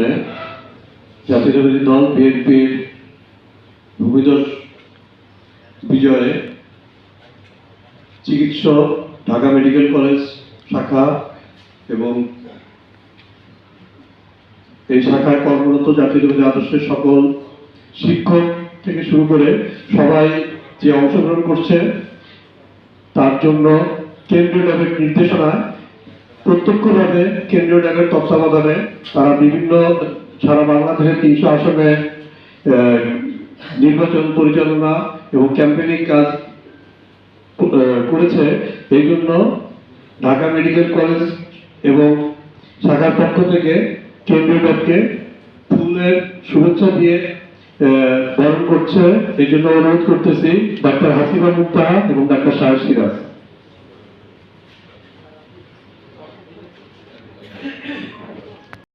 নির্বাচনে জাতীয়তাবাদী দল বিএনপির ভূমিধস বিজয়ে চিকিৎসক, ঢাকা মেডিকেল কলেজ শাখা এবং এই শাখায় কর্মরত জাতীয়তাবাদী আদর্শের সকল শিক্ষক থেকে শুরু করে সবাই যে অংশগ্রহণ করছে তার জন্য কেন্দ্রীয় ল্যাবের নির্দেশনায় প্রত্যক্ষভাবে কেন্দ্রীয় ল্যাবের তত্ত্বাবধানে তারা বিভিন্ন সারা বাংলাদেশের 300 আসনে নির্বাচন পরিচালনা এবং ক্যাম্পেইনিং কাজ করেছে। এই জন্য ঢাকা মেডিকেল কলেজ এবং শাখার পক্ষ থেকে কেন্দ্রীয় ল্যাবকে ফুলের শুভেচ্ছা দিয়ে বরণ করছে। এই জন্য অনুরোধ করতেছি ডাক্তার হাসিবা মুক্তাহা এবং ডাক্তার শাহেদ সিরাজ।